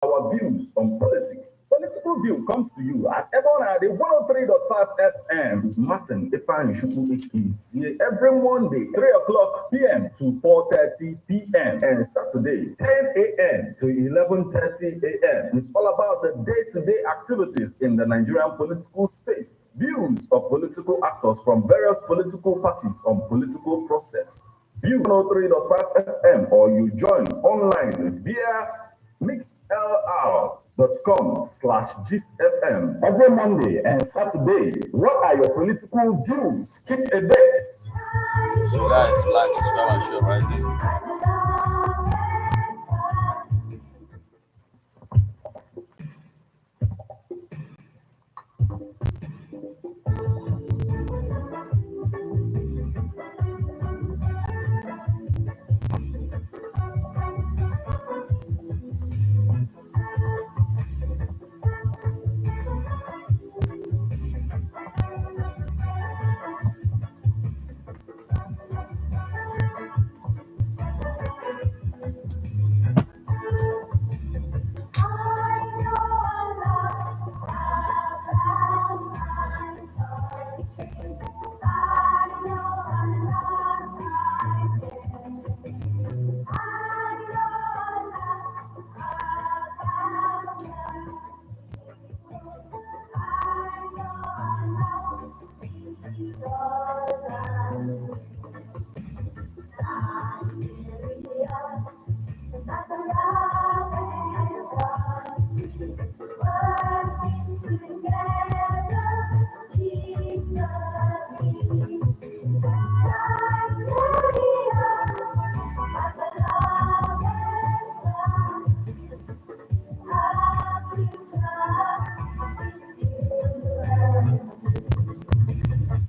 our views on politics. Political View comes to you at Ebona, the 103.5 FM with Martin Ifan Shuku every Monday, 3 o'clock p.m. to 4:30 p.m. and Saturday, 10 a.m. to 11:30 a.m. It's all about the day-to-day activities in the Nigerian political space, views of political actors from various political parties on political process. View 103.5 FM or you join online via mixlr.com/gistfm every Monday and Saturday. What are your political views? Keep a date. So guys, like, subscribe, and share right there.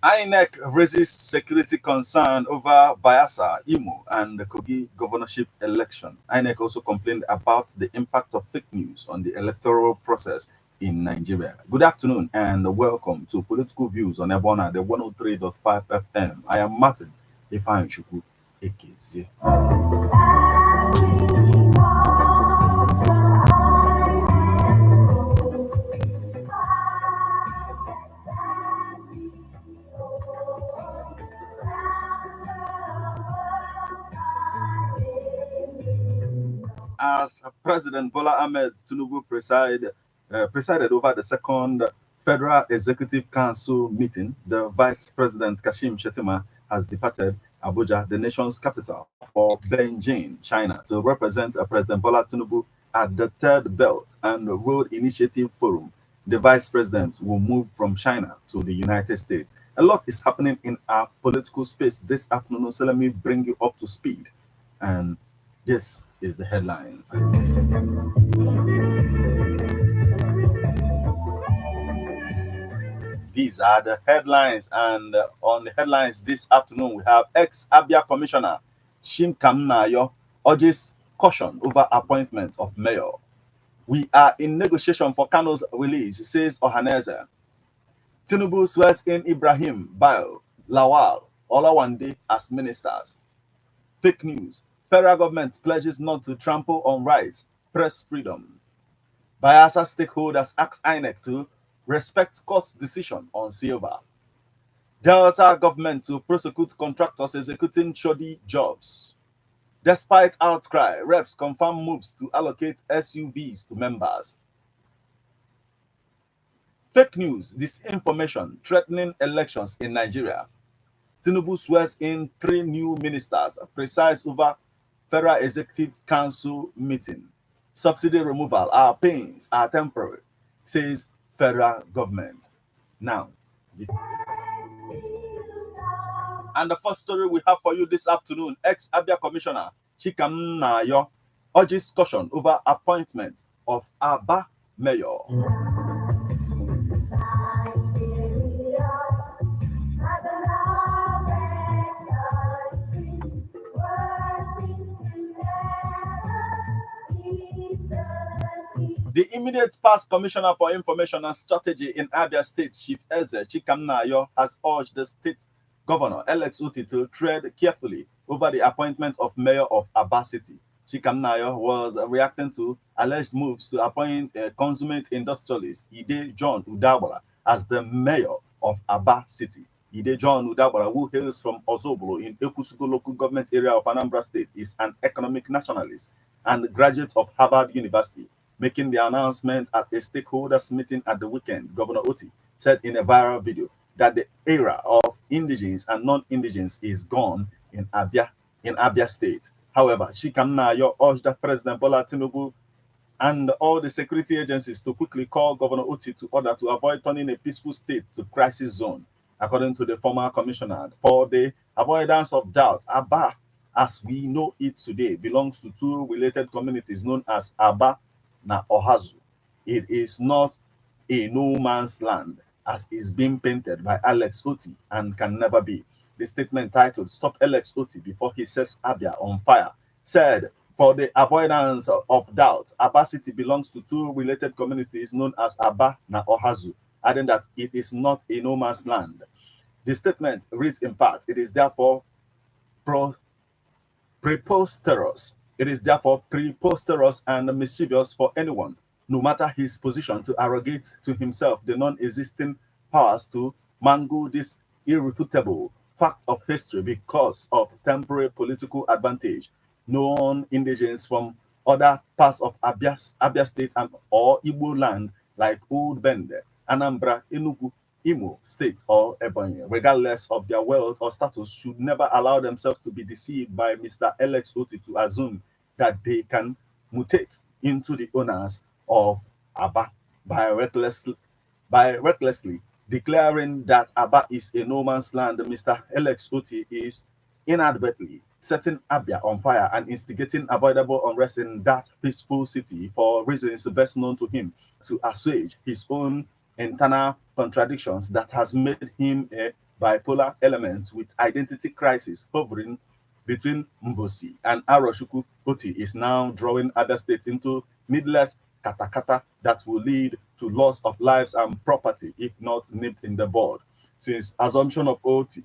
INEC raises security concern over Bayelsa, Imo, and the Kogi governorship election. INEC also complained about the impact of fake news on the electoral process in Nigeria. Good afternoon and welcome to Political Views on Ebona, the 103.5 FM. I am Martin Ifeanyi Ekezie. As President Bola Ahmed Tinubu presided over the second Federal Executive Council meeting, the Vice President Kashim Shettima has departed Abuja, the nation's capital, for Beijing, China, to represent President Bola Tinubu at the Third Belt and Road Initiative Forum. The Vice President will move from China to the United States. A lot is happening in our political space this afternoon, so let me bring you up to speed. And this is the headlines. These are the headlines, and on the headlines this afternoon, we have ex-Abia Commissioner Chikamnayo urges caution over appointment of mayor. We are in negotiation for Kano's release, says Ohaneze. Tinubu swears in Ibrahim, Bayo, Lawal, Olawande as ministers. Fake news. Federal government pledges not to trample on rights, press freedom. Bayelsa stakeholders ask INEC to respect court's decision on silver. Delta government to prosecute contractors executing shoddy jobs. Despite outcry, reps confirm moves to allocate SUVs to members. Fake news, disinformation, threatening elections in Nigeria. Tinubu swears in 3 new ministers, presides over Federal Executive Council meeting. Subsidy removal, our pains are temporary, says federal government. Now, and the first story we have for you this afternoon, ex-Abia Commissioner Chikamnayo urges caution over appointment of Aba Mayor. The immediate past Commissioner for Information and Strategy in Abia State, Chief Eze Chikamnayo, has urged the state governor, Alex Uti, to tread carefully over the appointment of mayor of Aba City. Chikamnayo was reacting to alleged moves to appoint a consummate industrialist, Ide John Udawala, as the mayor of Aba City. Ide John Udawala, who hails from Ozobolo in Ekusugo local government area of Anambra State, is an economic nationalist and graduate of Harvard University. Making the announcement at a stakeholders meeting at the weekend, Governor Oti said in a viral video that the era of indigens and non-indigens is gone in Abia State. However, Chikamnayo urged President Bola Tinubu and all the security agencies to quickly call Governor Oti to order to avoid turning a peaceful state to crisis zone. According to the former commissioner, for the avoidance of doubt, Aba, as we know it today, belongs to two related communities known as Aba na Ohazu. It is not a no man's land, as is being painted by Alex Oti and can never be. The statement titled Stop Alex Oti Before He Sets Abia on Fire said, for the avoidance of doubt, Aba City belongs to two related communities known as Aba na Ohazu, adding that it is not a no man's land. The statement reads in part, it is therefore preposterous. It is therefore preposterous and mischievous for anyone, no matter his position, to arrogate to himself the non-existing powers to mangle this irrefutable fact of history because of temporary political advantage. Non-indigens from other parts of Abia State and or Igbo land like Old Bende, Anambra, Enugu, Imo State, or Ebonyi, regardless of their wealth or status, should never allow themselves to be deceived by Mr. Alex Oti to assume that they can mutate into the owners of Aba by recklessly declaring that Aba is a no man's land. Mr. Alex Oti is inadvertently setting Abia on fire and instigating avoidable unrest in that peaceful city for reasons best known to him, to assuage his own internal contradictions that has made him a bipolar element with identity crisis hovering between Mbosi and Aroshuku. Oti is now drawing other states into needless katakata that will lead to loss of lives and property if not nipped in the bud. Since assumption of office,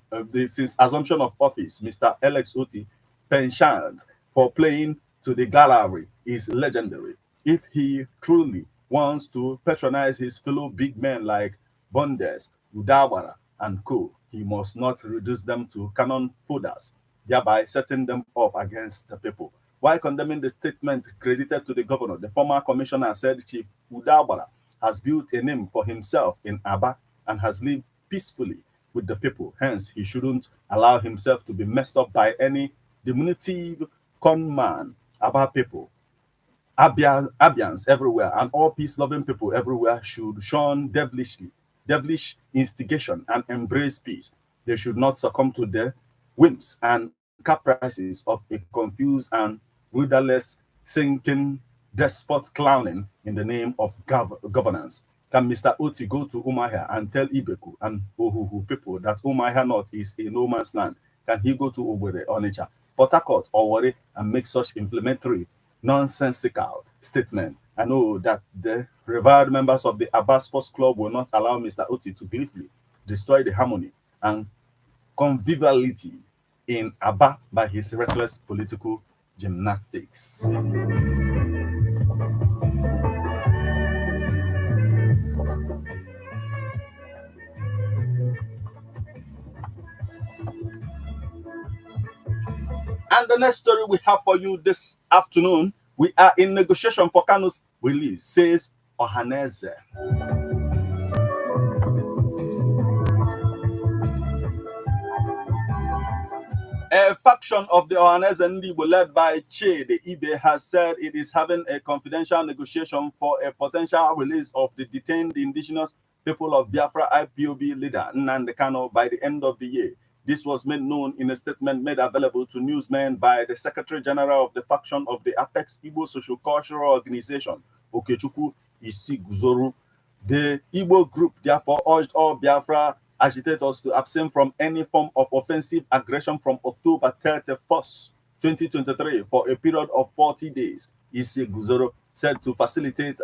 Mr. Alex Oti, penchant for playing to the gallery is legendary. If he truly wants to patronize his fellow big men like Bondes, Udawara, and co., he must not reduce them to cannon fodders, thereby setting them up against the people. While condemning the statement credited to the governor, the former commissioner said Chief Udawara has built a name for himself in Aba and has lived peacefully with the people. Hence, he shouldn't allow himself to be messed up by any diminutive con man. Aba people, Abians everywhere, and all peace-loving people everywhere should shun devilish instigation and embrace peace. They should not succumb to the whims and caprices of a confused and rudderless, sinking despot clowning in the name of governance. Can Mr. Oti go to Umahia and tell Ibeku and Ohuhu people that Umahia North is a no man's land? Can he go to Owerri, Onitsha, Port Harcourt, or Warri and make such implementary, nonsensical statement? I know that the revered members of the Abba Sports Club will not allow Mr. Oti to gleefully destroy the harmony and conviviality in Abba by his reckless political gymnastics. And the next story we have for you this afternoon, we are in negotiation for Kano's release, says Ohaneze. A faction of the Ohaneze Ndibo led by Che the Ibe has said it is having a confidential negotiation for a potential release of the detained indigenous people of Biafra IPOB leader Nnamdi Kanu by the end of the year. This was made known in a statement made available to newsmen by the Secretary General of the faction of the Apex Igbo Social Cultural Organization, Okechukwu Isiguzoru. The Igbo group therefore urged all Biafra agitators to abstain from any form of offensive aggression from October 31st, 2023 for a period of 40 days. Isiguzoru said to facilitate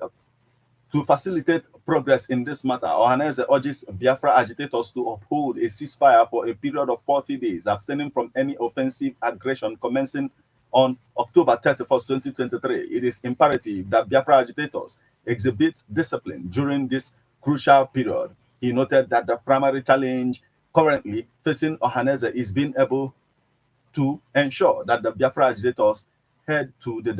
progress in this matter, Ohaneze urges Biafra agitators to uphold a ceasefire for a period of 40 days, abstaining from any offensive aggression commencing on October 31st, 2023, it is imperative that Biafra agitators exhibit discipline during this crucial period. He noted that the primary challenge currently facing Ohaneze is being able to ensure that the Biafra agitators heed to the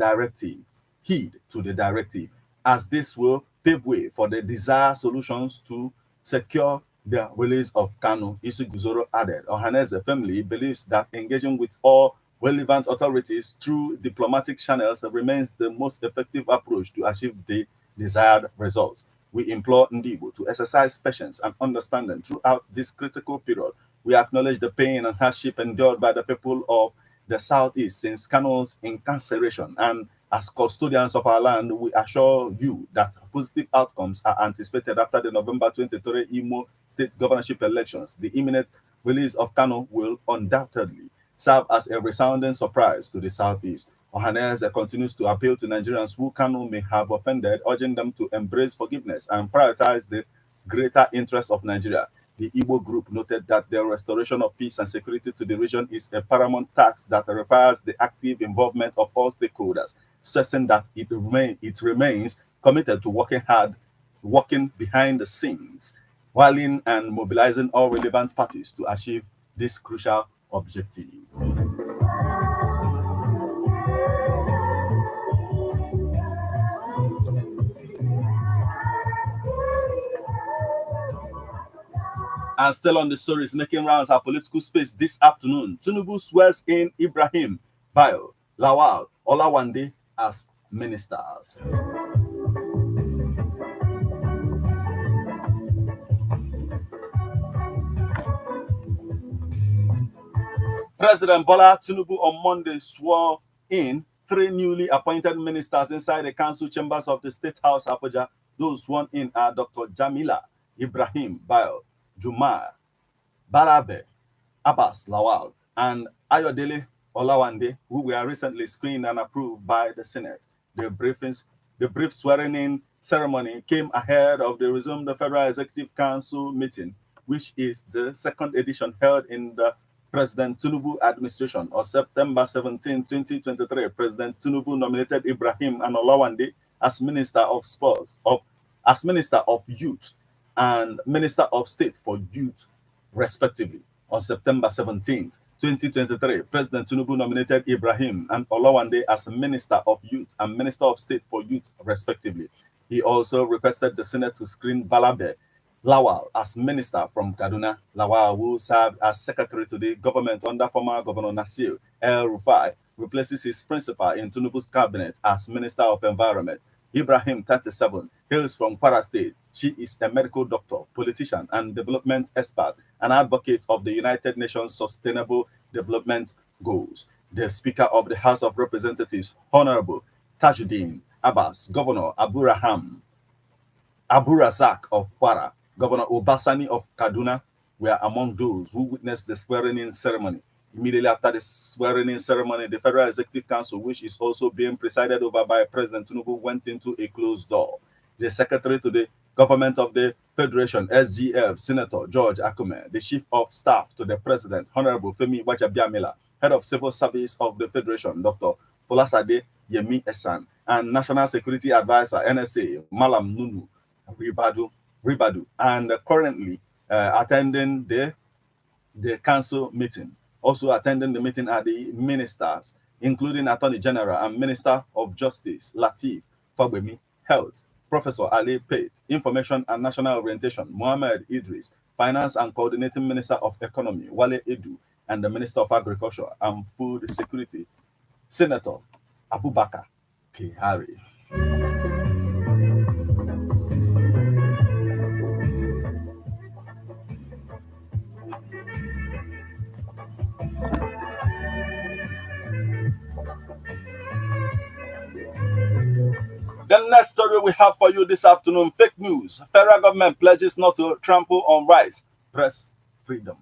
directive, as this will pave way for the desired solutions to secure the release of Kanu. Isuguzoro added. Ohaneze family believes that engaging with all relevant authorities through diplomatic channels remains the most effective approach to achieve the desired results. We implore Ndibo to exercise patience and understanding throughout this critical period. We acknowledge the pain and hardship endured by the people of the Southeast since Kanu's incarceration, and as custodians of our land, we assure you that positive outcomes are anticipated after the November 23 Imo state governorship elections. The imminent release of Kanu will undoubtedly serve as a resounding surprise to the Southeast. Ohaneze continues to appeal to Nigerians who Kanu may have offended, urging them to embrace forgiveness and prioritize the greater interests of Nigeria. The Igbo group noted that the restoration of peace and security to the region is a paramount task that requires the active involvement of all stakeholders, stressing that it remains committed to working behind the scenes, rallying and mobilizing all relevant parties to achieve this crucial objective. And still on the stories making rounds our political space this afternoon, Tinubu swears in Ibrahim, Bayo, Lawal, Olawande as ministers. President Bola Tinubu on Monday swore in 3 newly appointed ministers inside the council chambers of the State House, Abuja. Those sworn in are Dr. Jamila Ibrahim Bayo, Jumar Balabe, Abbas Lawal, and Ayodele Olawande, who were recently screened and approved by the Senate. The brief swearing-in ceremony came ahead of the resumed Federal Executive Council meeting, which is the second edition held in the President Tinubu administration. On September 17, 2023, President Tinubu nominated Ibrahim and Olawande as Minister of Sports, as Minister of Youth and Minister of State for Youth, respectively. On September 17th, 2023, President Tinubu nominated Ibrahim and Olawande as Minister of Youth and Minister of State for Youth, respectively. He also requested the Senate to screen Balabe Lawal as Minister from Kaduna. Lawal, who served as Secretary to the government under former Governor Nasir El-Rufai, replaces his principal in Tinubu's cabinet as Minister of Environment. Ibrahim, 37, hails from Kwara State. She is a medical doctor, politician, and development expert, an advocate of the United Nations Sustainable Development Goals. The Speaker of the House of Representatives, Honorable Tajuddin Abbas, Governor Abu Razak of Kwara, Governor Obasani of Kaduna were among those who witnessed the swearing-in ceremony. Immediately after the swearing-in ceremony, the Federal Executive Council, which is also being presided over by President Tinubu, went into a closed door. The Secretary to the Government of the Federation, SGF, Senator George Akume, the Chief of Staff to the President, Honorable Femi Wajabiamila, Head of Civil Service of the Federation, Dr. Folasade Yemi Esan, and National Security Advisor, NSA, Malam Nunu Ribadu, and currently attending the council meeting. Also attending the meeting are the ministers, including Attorney General and Minister of Justice, Lateef Fagbemi, Health, Professor Ali Pate, Information and National Orientation, Mohammed Idris, Finance and Coordinating Minister of Economy, Wale Edu, and the Minister of Agriculture and Food Security, Senator Abubakar Kihari. The next story we have for you this afternoon, fake news. Federal government pledges not to trample on rights, press freedom.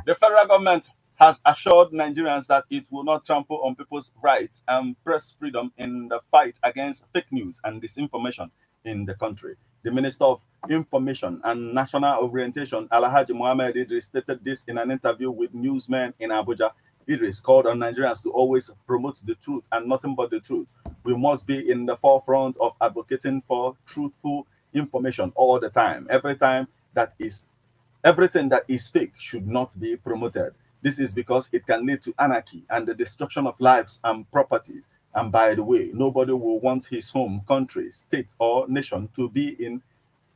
The federal government has assured Nigerians that it will not trample on people's rights and press freedom in the fight against fake news and disinformation in the country. The Minister of Information and National Orientation, Alhaji Mohammed Idris, stated this in an interview with newsmen in Abuja. Idris called on Nigerians to always promote the truth and nothing but the truth. We must be in the forefront of advocating for truthful information all the time. Everything that is fake should not be promoted. This is because it can lead to anarchy and the destruction of lives and properties. And by the way, nobody will want his home, country, state, or nation to be in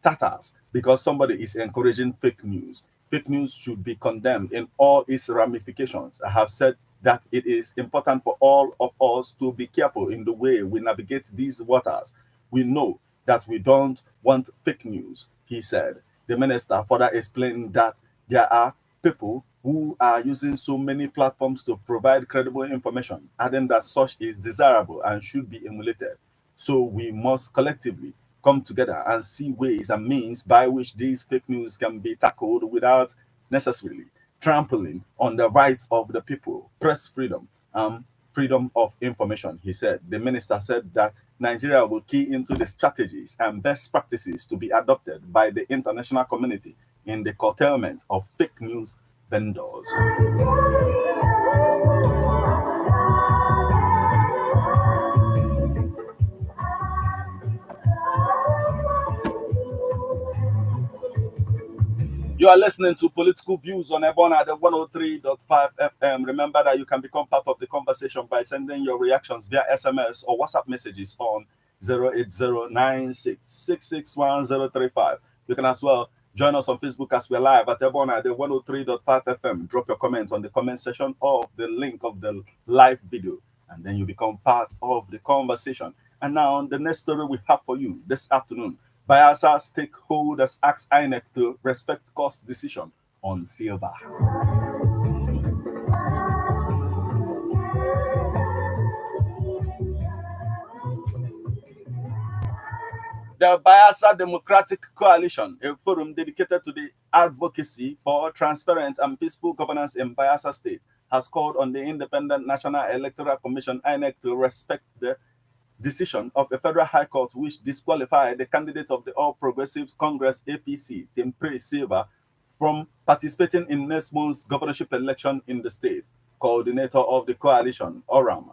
tatters because somebody is encouraging fake news. Fake news should be condemned in all its ramifications. I have said that it is important for all of us to be careful in the way we navigate these waters. We know that we don't want fake news, he said. The minister further explained that there are people who are using so many platforms to provide credible information, adding that such is desirable and should be emulated. So we must collectively come together and see ways and means by which these fake news can be tackled without necessarily trampling on the rights of the people, press freedom, freedom of information, he said. The minister said that Nigeria will key into the strategies and best practices to be adopted by the international community in the curtailment of fake news vendors. You are listening to Political Views on Ebon at the 103.5 FM. Remember that you can become part of the conversation by sending your reactions via SMS or WhatsApp messages on 08096661035. You can as well join us on Facebook as we're live at Ebon at the 103.5 FM. Drop your comment on the comment section of the link of the live video, and then you become part of the conversation. And now, the next story we have for you this afternoon. Bayelsa stakeholders ask INEC to respect court's decision on silver. The Bayelsa Democratic Coalition, a forum dedicated to the advocacy for transparent and peaceful governance in Bayelsa State, has called on the Independent National Electoral Commission (INEC) to respect the decision of the Federal High Court, which disqualified the candidate of the All Progressives Congress (APC), Tim Silva, from participating in next month's governorship election in the state. Coordinator of the coalition, Oram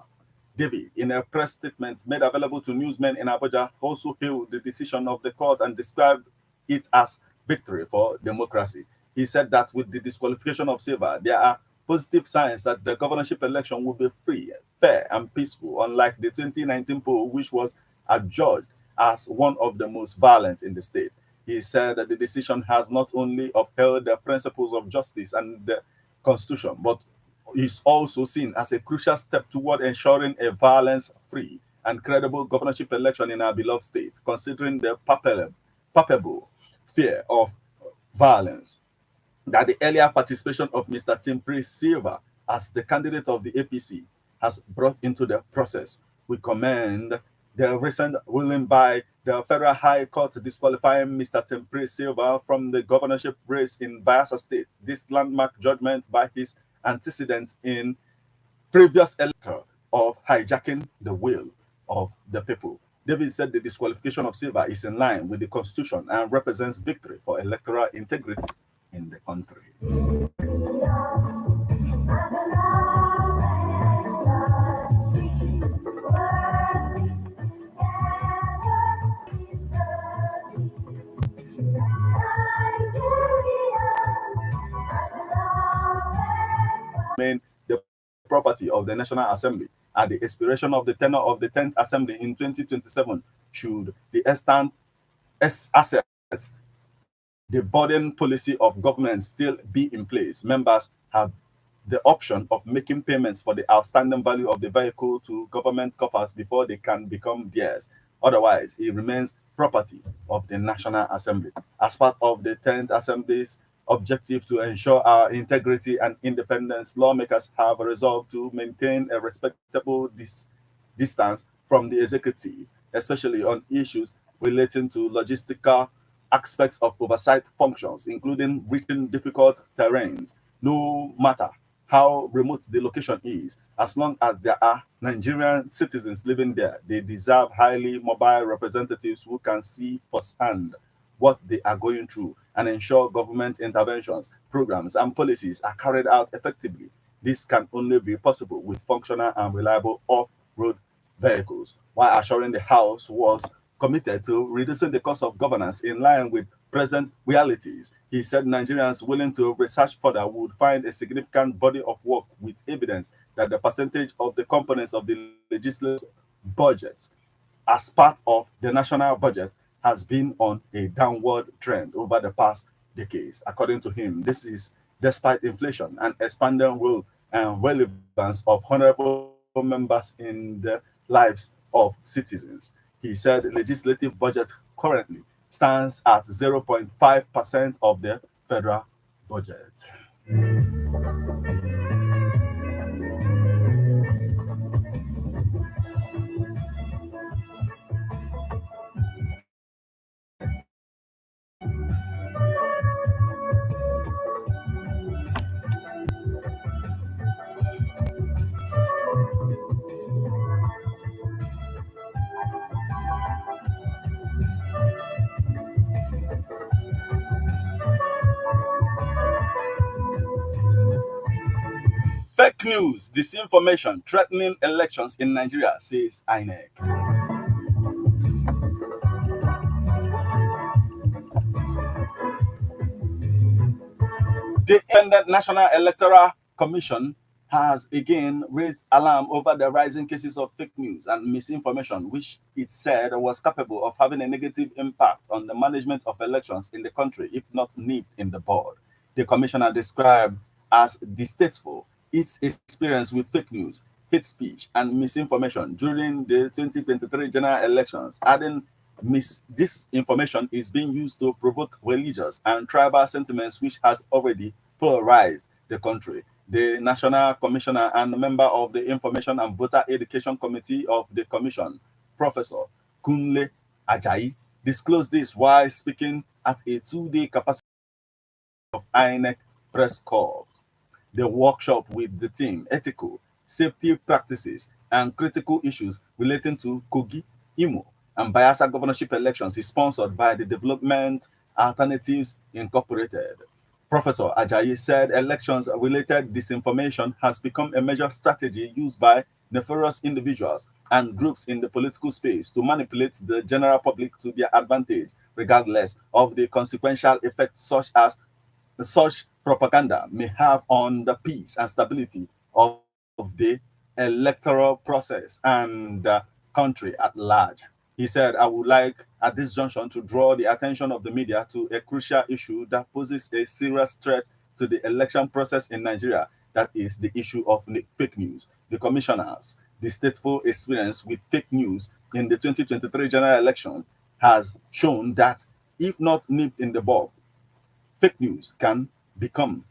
Devi, in a press statement made available to newsmen in Abuja, also hailed the decision of the court and described it as victory for democracy. He said that with the disqualification of Silva, there are positive signs that the governorship election will be free, fair, and peaceful, unlike the 2019 poll, which was adjudged as one of the most violent in the state. He said that the decision has not only upheld the principles of justice and the Constitution, but is also seen as a crucial step toward ensuring a violence-free and credible governorship election in our beloved state, considering the palpable fear of violence that the earlier participation of Mr. Tim Silva as the candidate of the APC has brought into the process. We commend the recent ruling by the Federal High Court disqualifying Mr. Tim Silva from the governorship race in Bayelsa State. This landmark judgment by his antecedent in previous elector of hijacking the will of the people. David said the disqualification of Silva is in line with the Constitution and represents victory for electoral integrity in the country. The property of the National Assembly at the expiration of the tenure of the 10th Assembly in 2027 should the extant assets, the burden policy of government still be in place. Members have the option of making payments for the outstanding value of the vehicle to government coffers before they can become theirs. Otherwise, it remains property of the National Assembly. As part of the 10th Assembly's objective to ensure our integrity and independence, lawmakers have resolved to maintain a respectable distance from the executive, especially on issues relating to logistical aspects of oversight functions, including reaching difficult terrains, no matter how remote the location is. As long as there are Nigerian citizens living there, they deserve highly mobile representatives who can see firsthand what they are going through and ensure government interventions, programs, and policies are carried out effectively. This can only be possible with functional and reliable off-road vehicles, while assuring the House was committed to reducing the cost of governance in line with present realities. He said Nigerians willing to research further would find a significant body of work with evidence that the percentage of the components of the legislative budget as part of the national budget has been on a downward trend over the past decades. According to him, this is despite inflation and expanding role and relevance of honorable members in the lives of citizens. He said legislative budget currently stands at 0.5% of the federal budget. Fake news, disinformation threatening elections in Nigeria, says INEC. The Independent National Electoral Commission has again raised alarm over the rising cases of fake news and misinformation, which it said was capable of having a negative impact on the management of elections in the country, if not nipped in the bud. The commissioner described as distasteful its experience with fake news, hate speech, and misinformation during the 2023 general elections, adding this information is being used to provoke religious and tribal sentiments, which has already polarized the country. The National Commissioner and member of the Information and Voter Education Committee of the Commission, Professor Kunle Ajayi, disclosed this while speaking at a two-day capacity of INEC press corps. The workshop with the team, ethical, safety practices, and critical issues relating to Kogi, Imo, and Bayelsa governorship elections is sponsored by the Development Alternatives Incorporated. Professor Ajayi said elections-related disinformation has become a major strategy used by nefarious individuals and groups in the political space to manipulate the general public to their advantage, regardless of the consequential effects such propaganda may have on the peace and stability of the electoral process and country at large. He said, I would like at this junction to draw the attention of the media to a crucial issue that poses a serious threat to the election process in Nigeria. That is the issue of fake news. The commissioners, the stateful experience with fake news in the 2023 general election has shown that if not nipped in the bud, fake news can become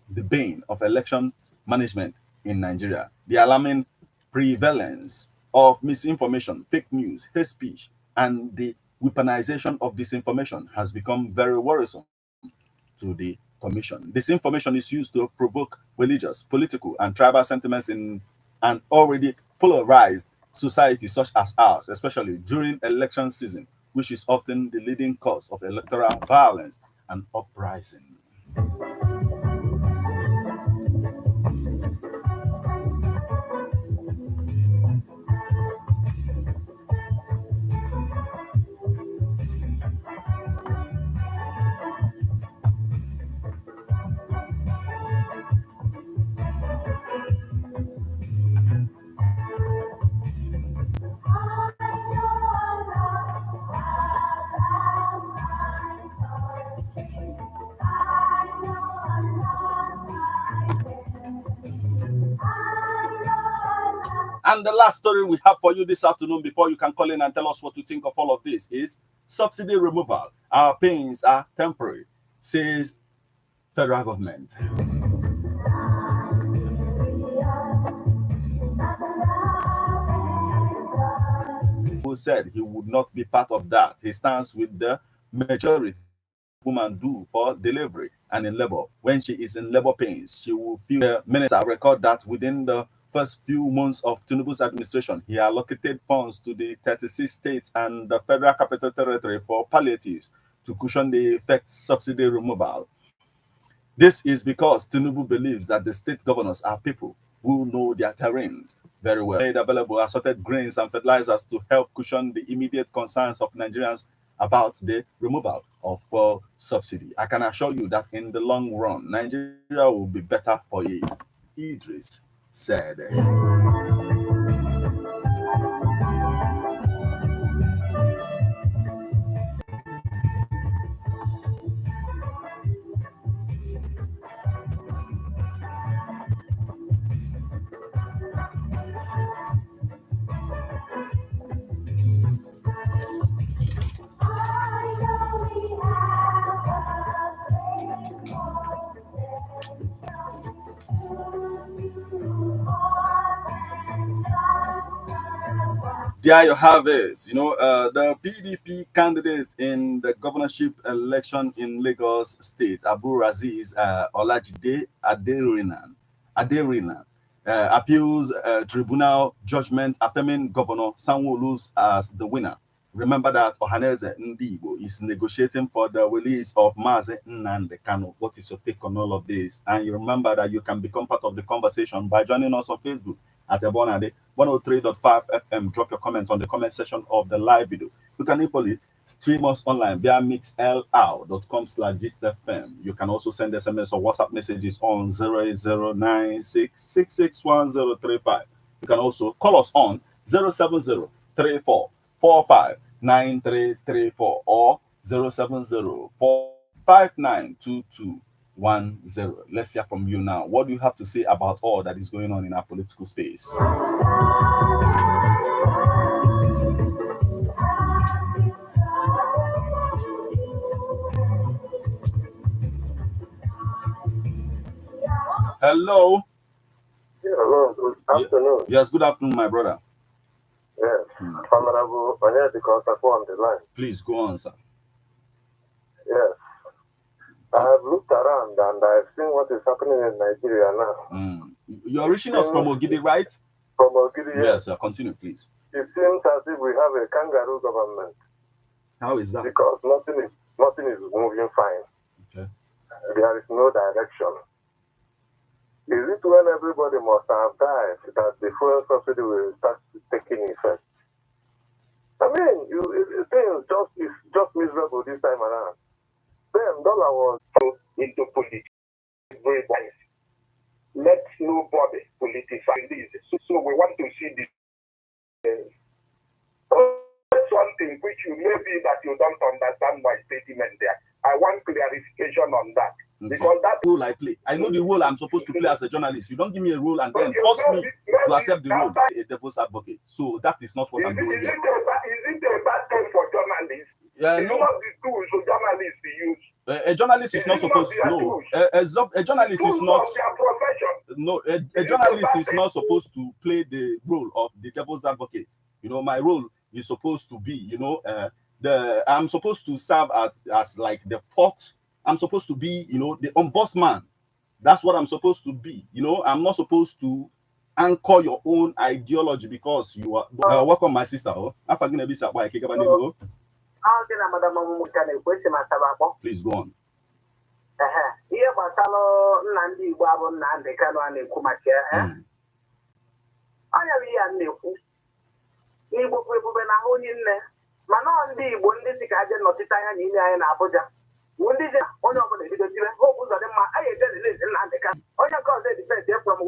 the bane of election management in Nigeria. The alarming prevalence of misinformation, fake news, hate speech, and the weaponization of disinformation has become very worrisome to the Commission. Disinformation is used to provoke religious, political, and tribal sentiments in an already polarized society such as ours, especially during election season, which is often the leading cause of electoral violence and uprising. And the last story we have for you this afternoon before you can call in and tell us what you think of all of this is subsidy removal. Our pains are temporary, says federal government. Who said he would not be part of that. He stands with the majority women do for delivery and in labor. When she is in labor pains, she will feel the minister record that within the first few months of Tinubu's administration, he allocated funds to the 36 states and the Federal Capital Territory for palliatives to cushion the effects subsidy removal. This is because Tinubu believes that the state governors are people who know their terrains very well. Made available assorted grains and fertilizers to help cushion the immediate concerns of Nigerians about the removal of fuel subsidy. I can assure you that in the long run, Nigeria will be better for it, Idris said. There you have it. The PDP candidate in the governorship election in Lagos State, Abu Aziz Olajide Aderinan, appeals tribunal judgment affirming Governor Sanwo-Olu's as the winner. Remember that Ohaneze Ndibo is negotiating for the release of Mazi Nnamdi Kanu. What is your take on all of this? And you remember that you can become part of the conversation by joining us on Facebook at Ebonade 103.5 FM. Drop your comments on the comment section of the live video. You can equally stream us online via mixlr.com/gistfm. You can also send SMS or WhatsApp messages on 08096661035. You can also call us on 07034459334 or 07045922210. Let's hear from you now. What do you have to say about all that is going on in our political space? Hello. Hello, good afternoon. Yes, good afternoon, my brother. Yes, Honorable Onyedika on the line. Please go on, sir. Yes, I have looked around and I've seen what is happening in Nigeria now. You're reaching us from Ogidi, right? From Ogidi, yes, sir. Continue, please. It seems as if we have a kangaroo government. How is that? Because nothing is moving fine. Okay. There is no direction. Is it when everybody must have died that the fuel subsidy will start taking effect? I mean, things is just miserable this time around. Then dollar was into politics. Everybody. Let nobody politicize this. So we want to see this. Something which maybe that you don't understand my statement there. I want clarification on that. Okay. Because that role I play. I know the role I'm supposed to play as a journalist. You don't give me a role and then force me to accept the role a devil's advocate. So that is not what I'm doing here. Is it a bad thing for journalists? No. Not the tools for journalists to use. A journalist is not supposed to know. A journalist is not. No, a journalist is not supposed to play the role of the devil's advocate. My role is supposed to be, I'm supposed to serve as like the fourth. I'm supposed to be, the ombudsman. That's what I'm supposed to be. I'm not supposed to anchor your own ideology because you are. Welcome, my sister. Please go on. Ndị je onye ọbụla ebido tiwe hope ụzọ dị mma anyị ejere na-ezi nna ndị ka onye nke ọzọ edifensi from